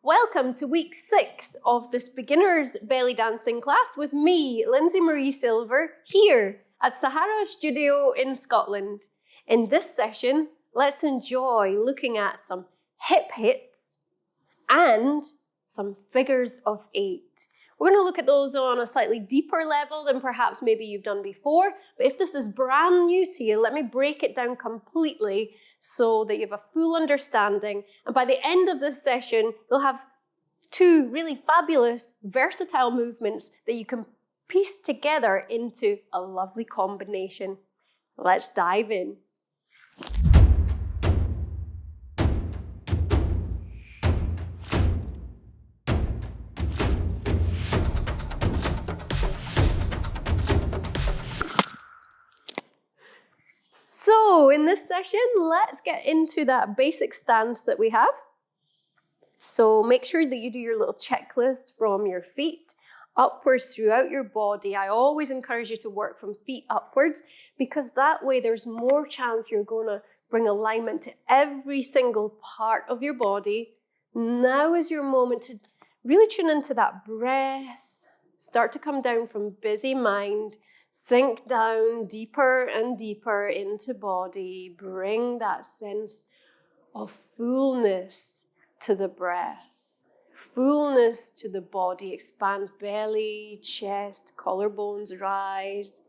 Welcome to week 6 of this beginner's belly dancing class with me, Lindsey Marie Silver, here at Sahara Studio in Scotland. In this session, let's enjoy looking at some hip hits and some figures of 8. We're going to look at those on a slightly deeper level than perhaps maybe you've done before. But if this is brand new to you, let me break it down completely so that you have a full understanding. And by the end of this session, you'll have 2 really fabulous, versatile movements that you can piece together into a lovely combination. Let's dive in. So in this session, let's get into that basic stance that we have. So make sure that you do your little checklist from your feet upwards throughout your body. I always encourage you to work from feet upwards because that way there's more chance you're going to bring alignment to every single part of your body. Now is your moment to really tune into that breath. Start to come down from busy mind. Sink down deeper and deeper into body. Bring that sense of fullness to the breath. Fullness to the body. Expand belly, chest, collarbones rise.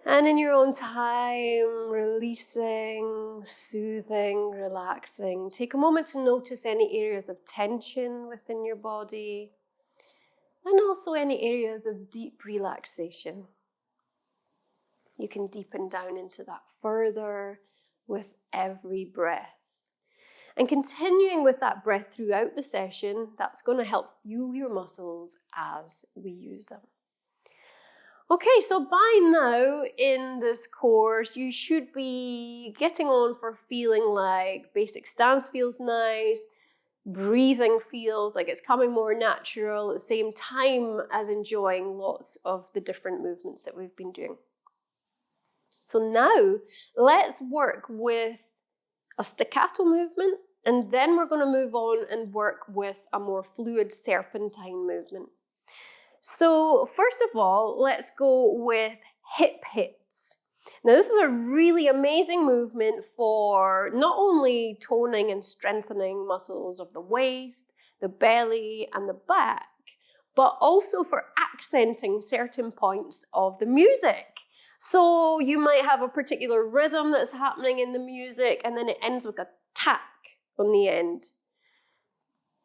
And in your own time, releasing, soothing, relaxing. Take a moment to notice any areas of tension within your body. And also any areas of deep relaxation. You can deepen down into that further with every breath. And continuing with that breath throughout the session, that's going to help fuel your muscles as we use them. Okay, so by now in this course, you should be getting on for feeling like basic stance feels nice, breathing feels like it's coming more natural at the same time as enjoying lots of the different movements that we've been doing. So now let's work with a staccato movement, and then we're going to move on and work with a more fluid serpentine movement. So first of all, let's go with hip hits. Now, this is a really amazing movement for not only toning and strengthening muscles of the waist, the belly, and the back, but also for accenting certain points of the music. So you might have a particular rhythm that's happening in the music, and then it ends with a tack on the end.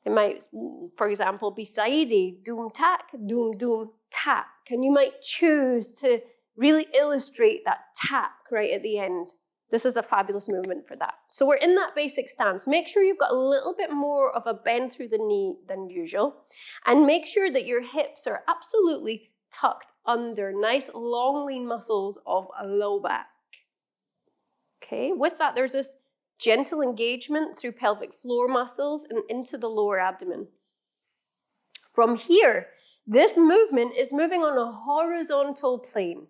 It might, for example, be Saidi, doom tack, doom doom tack, and you might choose to really illustrate that tack right at the end. This is a fabulous movement for that. So we're in that basic stance. Make sure you've got a little bit more of a bend through the knee than usual. And make sure that your hips are absolutely tucked under nice long lean muscles of a low back. Okay, with that there's this gentle engagement through pelvic floor muscles and into the lower abdomen. From here, this movement is moving on a horizontal plane.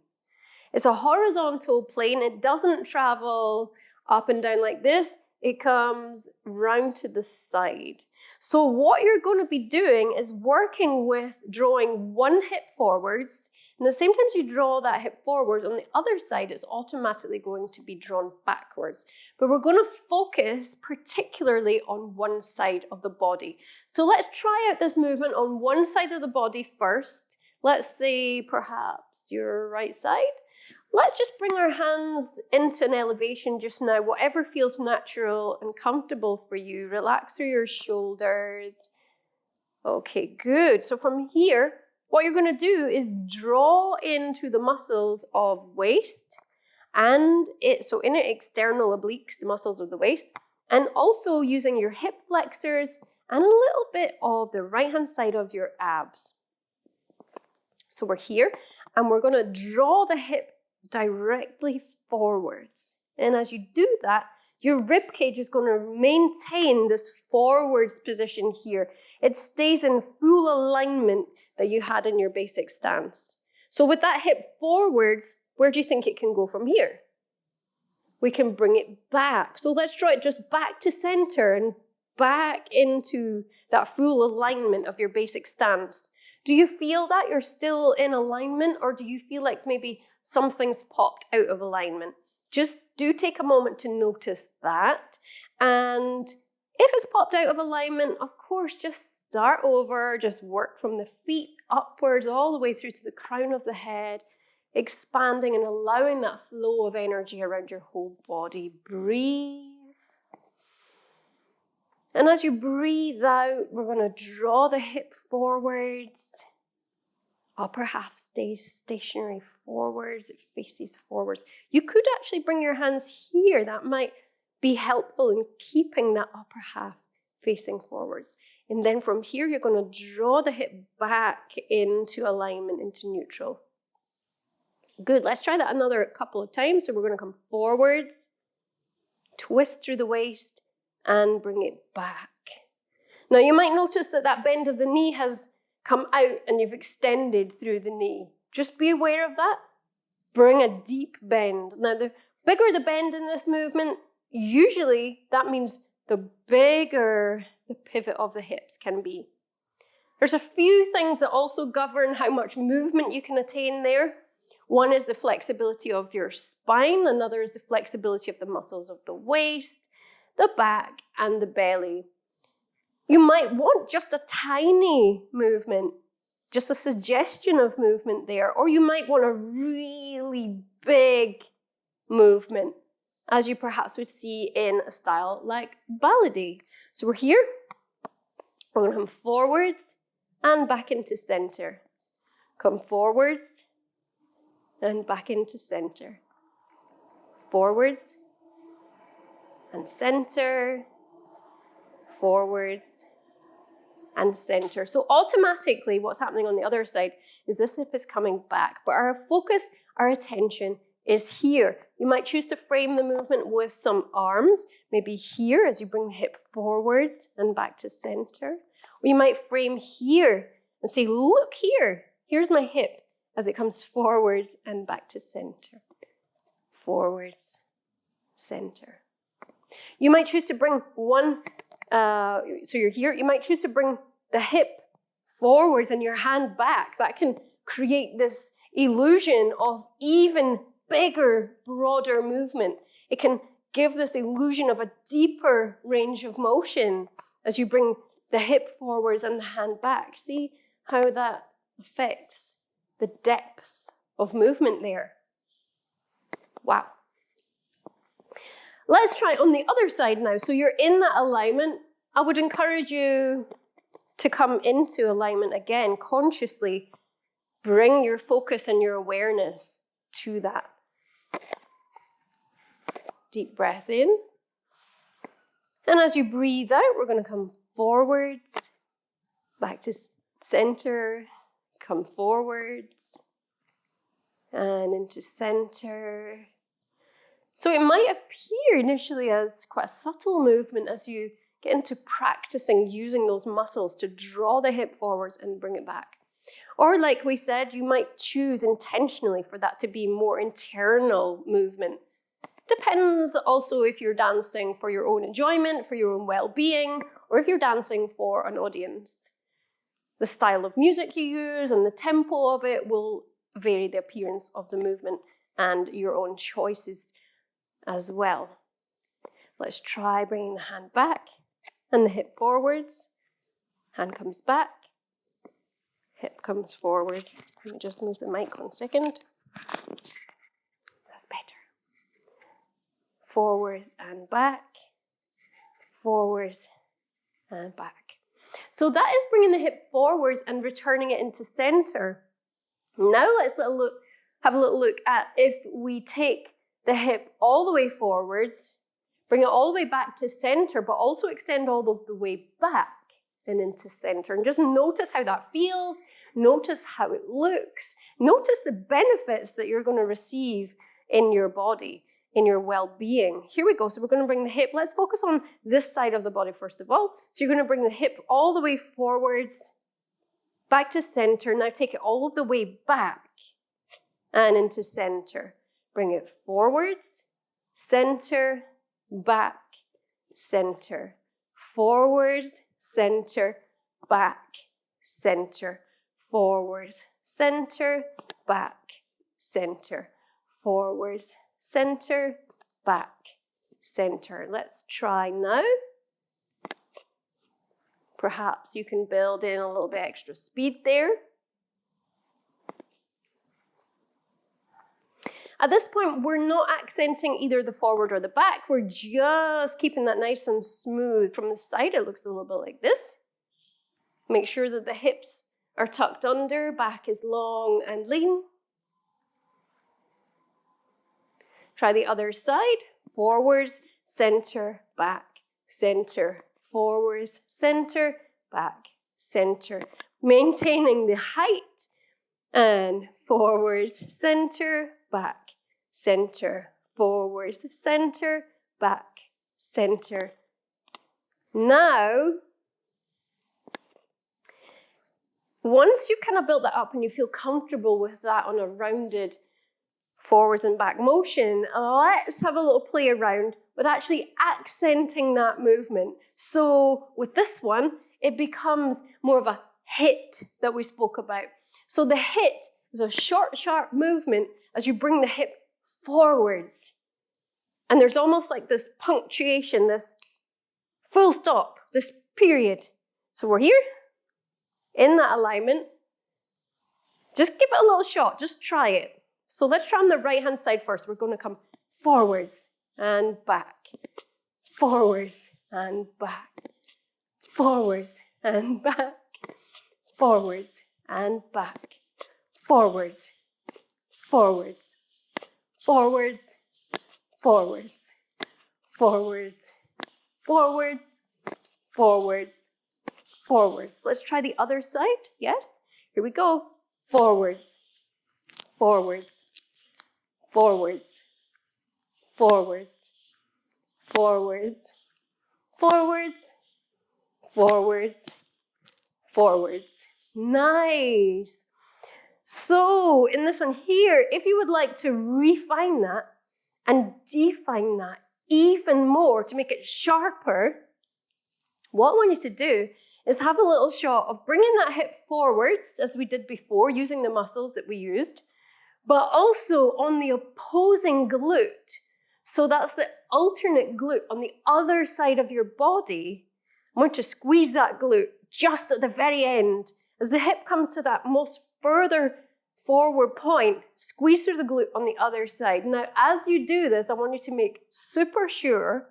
It's a horizontal plane. It doesn't travel up and down like this. It comes round to the side. So what you're going to be doing is working with drawing one hip forwards. And the same time as you draw that hip forwards, on the other side, it's automatically going to be drawn backwards. But we're going to focus particularly on one side of the body. So let's try out this movement on one side of the body first. Let's say perhaps your right side. Let's just bring our hands into an elevation just now, whatever feels natural and comfortable for you. Relax through your shoulders. Okay, good. So from here, what you're going to do is draw into the muscles of waist and so inner external obliques, the muscles of the waist, and also using your hip flexors and a little bit of the right-hand side of your abs. So we're here and we're going to draw the hip directly forwards. And as you do that, your rib cage is going to maintain this forwards position here. It stays in full alignment that you had in your basic stance. So with that hip forwards, where do you think it can go from here? We can bring it back. So let's draw it just back to center and back into that full alignment of your basic stance. Do you feel that you're still in alignment, or do you feel like maybe something's popped out of alignment? Just do take a moment to notice that. And if it's popped out of alignment, of course, just start over. Just work from the feet upwards all the way through to the crown of the head, expanding and allowing that flow of energy around your whole body. Breathe. And as you breathe out, we're going to draw the hip forwards. Upper half stays stationary forwards. It faces forwards. You could actually bring your hands here. That might be helpful in keeping that upper half facing forwards. And then from here, you're going to draw the hip back into alignment, into neutral. Good. Let's try that another couple of times. So we're going to come forwards, twist through the waist, and bring it back. Now you might notice that that bend of the knee has come out and you've extended through the knee. Just be aware of that. Bring a deep bend. Now the bigger the bend in this movement, usually that means the bigger the pivot of the hips can be. There's a few things that also govern how much movement you can attain there. One is the flexibility of your spine. Another is the flexibility of the muscles of the waist, the back, and the belly. You might want just a tiny movement, just a suggestion of movement there, or you might want a really big movement, as you perhaps would see in a style like ballet. So we're here, we're going to come forwards and back into center. Come forwards and back into center. Forwards and center, forwards and center. So automatically what's happening on the other side is this hip is coming back, but our focus, our attention is here. You might choose to frame the movement with some arms, maybe here as you bring the hip forwards and back to center. Or you might frame here and say, look here, here's my hip as it comes forwards and back to center. Forwards, center. You might choose to bring so you're here, you might choose to bring the hip forwards and your hand back. That can create this illusion of even bigger, broader movement. It can give this illusion of a deeper range of motion as you bring the hip forwards and the hand back. See how that affects the depths of movement there. Wow. Let's try it on the other side now. So you're in that alignment. I would encourage you to come into alignment again, consciously bring your focus and your awareness to that. Deep breath in. And as you breathe out, we're going to come forwards, back to center, come forwards, and into center. So it might appear initially as quite a subtle movement as you get into practicing using those muscles to draw the hip forwards and bring it back. Or like we said, you might choose intentionally for that to be more internal movement. Depends also if you're dancing for your own enjoyment, for your own well-being, or if you're dancing for an audience. The style of music you use and the tempo of it will vary the appearance of the movement and your own choices as well. Let's try bringing the hand back and the hip forwards. Hand comes back, hip comes forwards. Let me just move the mic 1 second. That's better. Forwards and back, forwards and back. So that is bringing the hip forwards and returning it into center. Now let's have a little look at if we take the hip all the way forwards, bring it all the way back to center, but also extend all of the way back and into center. And just notice how that feels. Notice how it looks. Notice the benefits that you're going to receive in your body, in your well-being. Here we go. So we're going to bring the hip. Let's focus on this side of the body first of all. So you're going to bring the hip all the way forwards, back to center. Now take it all the way back and into center. Bring it forwards, center, back, center, forwards, center, back, center, forwards, center, back, center, forwards, center, back, center. Let's try now. Perhaps you can build in a little bit extra speed there. At this point, we're not accenting either the forward or the back. We're just keeping that nice and smooth. From the side, it looks a little bit like this. Make sure that the hips are tucked under, back is long and lean. Try the other side. Forwards, center, back, center, forwards, center, back, center. Maintaining the height. And forwards, center, back, center, forwards, center, back, center. Now, once you've kind of built that up and you feel comfortable with that on a rounded forwards and back motion, let's have a little play around with actually accenting that movement. So with this one, it becomes more of a hit that we spoke about. So the hit is a short, sharp movement as you bring the hip forwards. And there's almost like this punctuation, this full stop, this period. So we're here, in that alignment. Just give it a little shot, just try it. So let's try on the right-hand side first. We're going to come forwards and back, forwards and back, forwards and back, forwards and back, forwards, forwards, forwards, forwards, forwards, forwards, forwards, forwards. Let's try the other side. Yes? Here we go. Forwards, forwards, forwards, forwards, forwards, forwards, forwards, forwards. Nice. So in this one here, if you would like to refine that and define that even more to make it sharper, what I want you to do is have a little shot of bringing that hip forwards as we did before, using the muscles that we used, but also on the opposing glute. So that's the alternate glute on the other side of your body. I want you to squeeze that glute just at the very end. As the hip comes to that most further forward point, squeeze through the glute on the other side. Now, as you do this, I want you to make super sure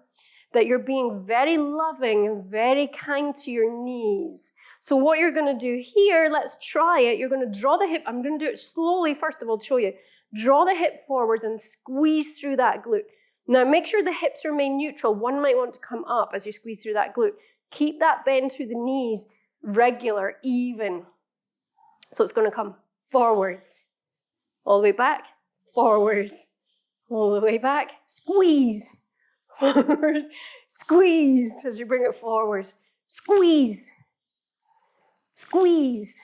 that you're being very loving and very kind to your knees. So what you're going to do here, let's try it. You're going to draw the hip. I'm going to do it slowly, first of all, to show you. Draw the hip forwards and squeeze through that glute. Now, make sure the hips remain neutral. One might want to come up as you squeeze through that glute. Keep that bend through the knees regular, even. So it's going to come forwards, all the way back, forwards, all the way back, squeeze, forwards, squeeze as you bring it forwards, squeeze, squeeze.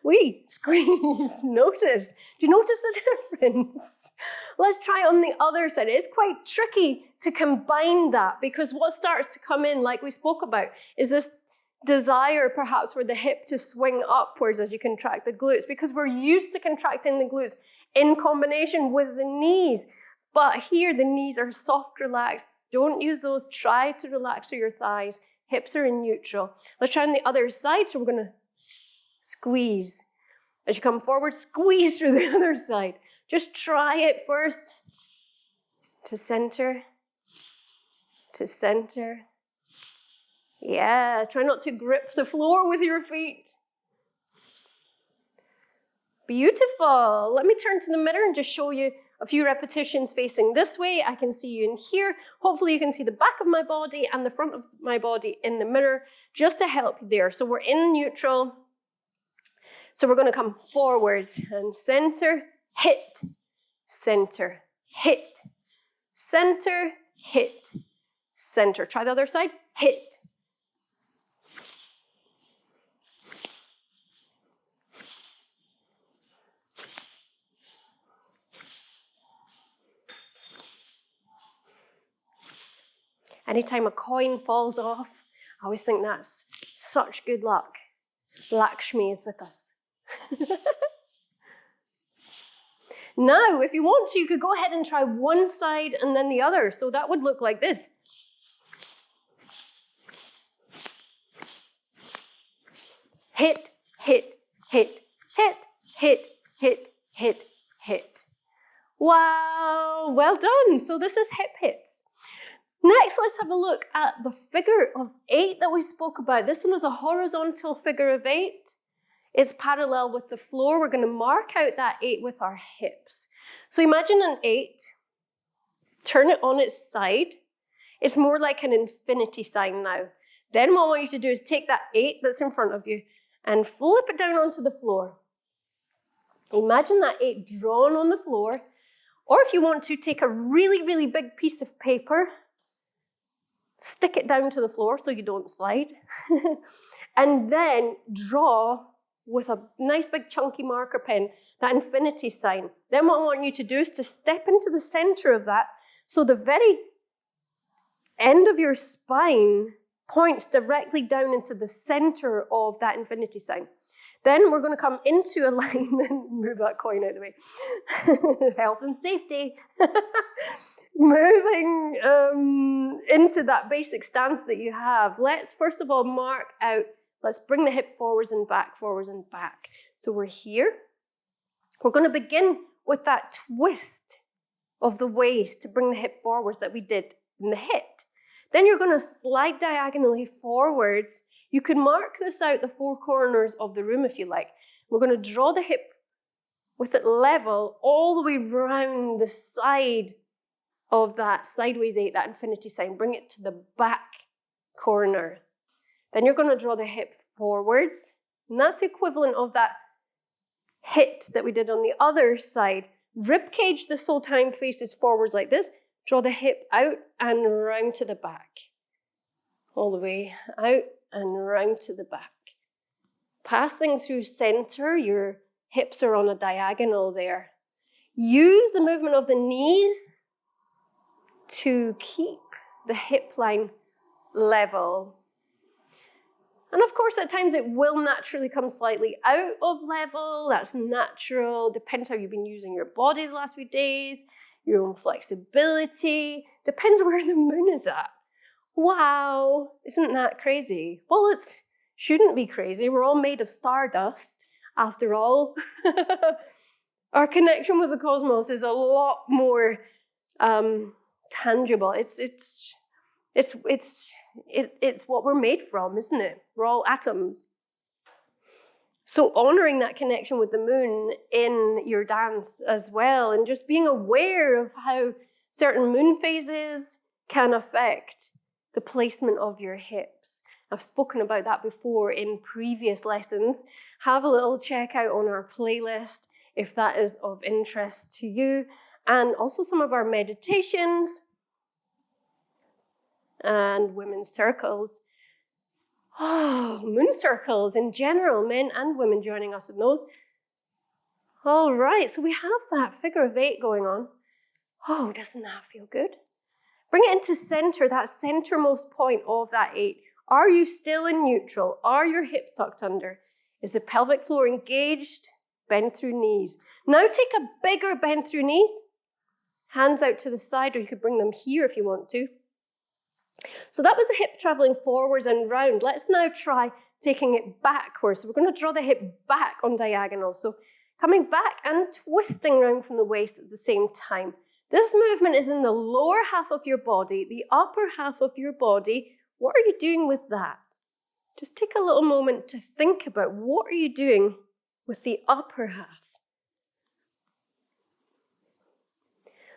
We squeeze. Notice. Do you notice the difference? Let's try it on the other side. It's quite tricky to combine that because what starts to come in, like we spoke about, is this desire perhaps for the hip to swing upwards as you contract the glutes, because we're used to contracting the glutes in combination with the knees. But here the knees are soft, relaxed. Don't use those. Try to relax through your thighs. Hips are in neutral. Let's try on the other side. So we're going to squeeze. As you come forward, squeeze through the other side. Just try it first. To center. To center. Yeah, try not to grip the floor with your feet. Beautiful. Let me turn to the mirror and just show you a few repetitions facing this way. I can see you in here. Hopefully you can see the back of my body and the front of my body in the mirror just to help you there. So we're in neutral. So we're going to come forwards and center, hit, center, hit, center, hit, center. Try the other side, hit. Anytime a coin falls off, I always think that's such good luck. Lakshmi is with us. Now, if you want to, you could go ahead and try one side and then the other. So that would look like this. Hit, hit, hit, hit, hit, hit, hit, hit. Wow, well done. So this is hip hits. Next, let's have a look at the figure of 8 that we spoke about. This one was a horizontal figure of 8. It's parallel with the floor. We're going to mark out that 8 with our hips. So imagine an 8. Turn it on its side. It's more like an infinity sign now. Then what I want you to do is take that 8 that's in front of you and flip it down onto the floor. Imagine that 8 drawn on the floor. Or if you want to, take a really, really big piece of paper, stick it down to the floor so you don't slide, and then draw with a nice big chunky marker pen that infinity sign. Then what I want you to do is to step into the center of that so the very end of your spine points directly down into the center of that infinity sign. Then we're going to come into a line and move that coin out of the way. Health and safety. Moving into that basic stance that you have. Let's first of all mark out, let's bring the hip forwards and back, forwards and back. So we're here. We're going to begin with that twist of the waist to bring the hip forwards that we did in the hip. Then you're going to slide diagonally forwards. You can mark this out the 4 corners of the room if you like. We're going to draw the hip with it level all the way round the side of that sideways 8, that infinity sign. Bring it to the back corner. Then you're going to draw the hip forwards. And that's the equivalent of that hit that we did on the other side. Rib cage this whole time faces forwards like this. Draw the hip out and round to the back. All the way out and round to the back. Passing through center, your hips are on a diagonal there. Use the movement of the knees to keep the hip line level. And of course, at times it will naturally come slightly out of level. That's natural. Depends how you've been using your body the last few days, your own flexibility. Depends where the moon is at. Wow, isn't that crazy? Well, it shouldn't be crazy. We're all made of stardust, after all. Our connection with the cosmos is a lot more tangible. It's what we're made from, isn't it? We're all atoms. So honoring that connection with the moon in your dance as well, and just being aware of how certain moon phases can affect the placement of your hips. I've spoken about that before in previous lessons. Have a little check out on our playlist if that is of interest to you. And also some of our meditations and women's circles. Oh, moon circles in general, men and women joining us in those. All right, so we have that figure of 8 going on. Oh, doesn't that feel good? Bring it into center, that centermost point of that 8. Are you still in neutral? Are your hips tucked under? Is the pelvic floor engaged? Bend through knees. Now take a bigger bend through knees. Hands out to the side, or you could bring them here if you want to. So that was the hip traveling forwards and round. Let's now try taking it backwards. So we're going to draw the hip back on diagonals. So coming back and twisting around from the waist at the same time. This movement is in the lower half of your body, the upper half of your body. What are you doing with that? Just take a little moment to think about what are you doing with the upper half.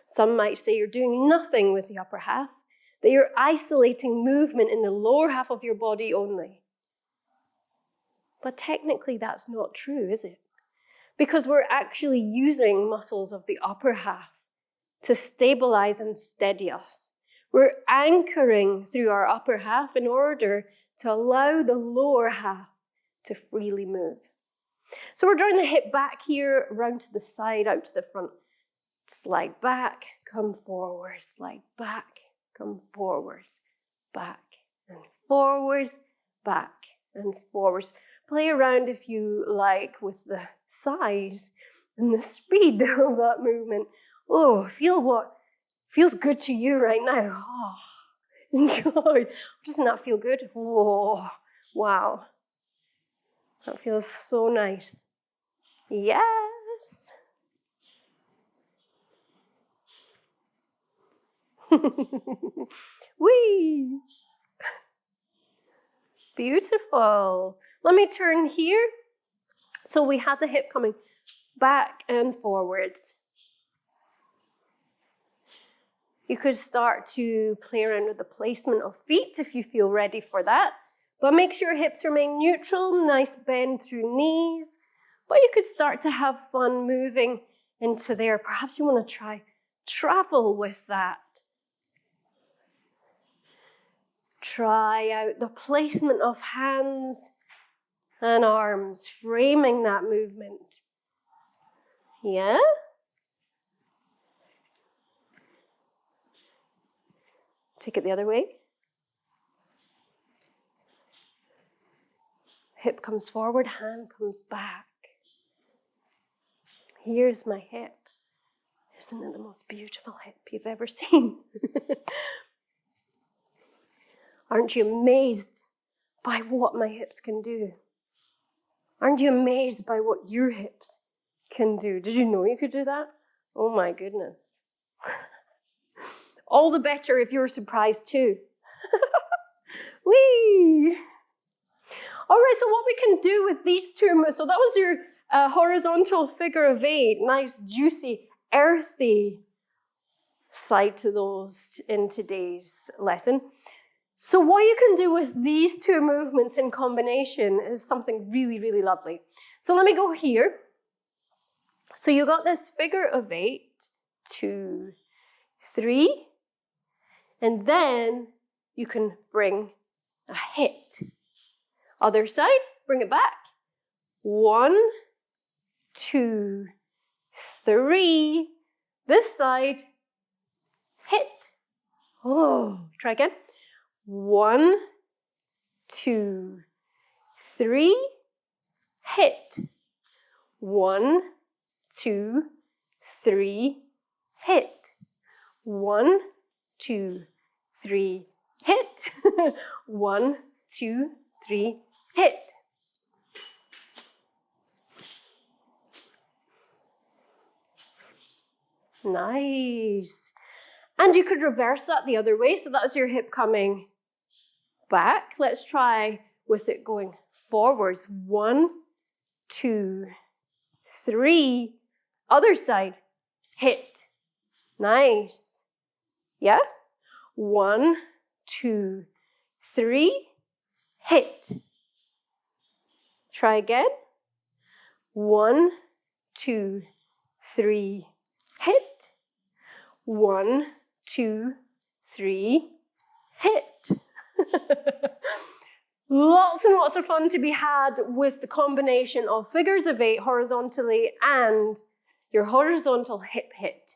Some might say you're doing nothing with the upper half, that you're isolating movement in the lower half of your body only. But technically that's not true, is it? Because we're actually using muscles of the upper half to stabilize and steady us. We're anchoring through our upper half in order to allow the lower half to freely move. So we're drawing the hip back here, round to the side, out to the front. Slide back, come forward, slide back, come forwards, back and forwards, back and forwards. Play around if you like with the size and the speed of that movement. Oh, feel what feels good to you right now. Oh, enjoy. Doesn't that feel good? Oh, wow. That feels so nice. Yes. Whee! Beautiful. Let me turn here. So we had the hip coming back and forwards. You could start to play around with the placement of feet if you feel ready for that. But make sure hips remain neutral, nice bend through knees. But you could start to have fun moving into there. Perhaps you want to try travel with that. Try out the placement of hands and arms, framing that movement. Yeah? Take it the other way. Hip comes forward, hand comes back. Here's my hip. Isn't it the most beautiful hip you've ever seen? Aren't you amazed by what my hips can do? Aren't you amazed by what your hips can do? Did you know you could do that? Oh my goodness. All the better if you're surprised too. Whee! All right, so what we can do with these two, so that was your horizontal figure of 8, nice, juicy, earthy side to those in today's lesson. So what you can do with these two movements in combination is something really, really lovely. So let me go here. So you got this figure of 8, 2, 3, and then you can bring a hit. Other side, bring it back. 1, 2, 3. This side, hit. Oh, try again. 1, 2, 3, hit. 1, 2, 3, hit. 1, 2, 3, hit. 1, 2, 3, hit. Nice. And you could reverse that the other way. So that's your hip coming back. Let's try with it going forwards. 1, 2, 3. Other side. Hit. Nice. Yeah? 1, 2, 3. Hit. Try again. 1, 2, 3. Hit. 1, 2, 3. Hit. Lots and lots of fun to be had with the combination of figures of 8 horizontally and your horizontal hip hit.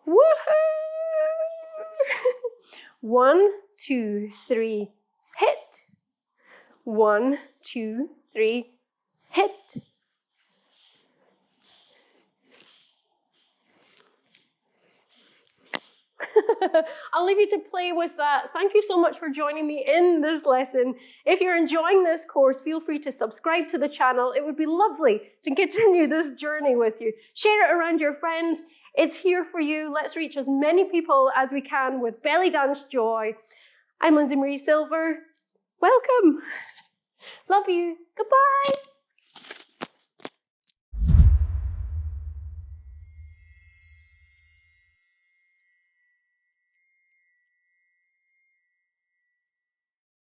Woohoo! 1, 2, 3, hit. 1, 2, 3, hit. I'll leave you to play with that. Thank you so much for joining me in this lesson. If you're enjoying this course, feel free to subscribe to the channel. It would be lovely to continue this journey with you. Share it around your friends. It's here for you. Let's reach as many people as we can with belly dance joy. I'm Lindsey Marie Silver. Welcome. Love you. Goodbye.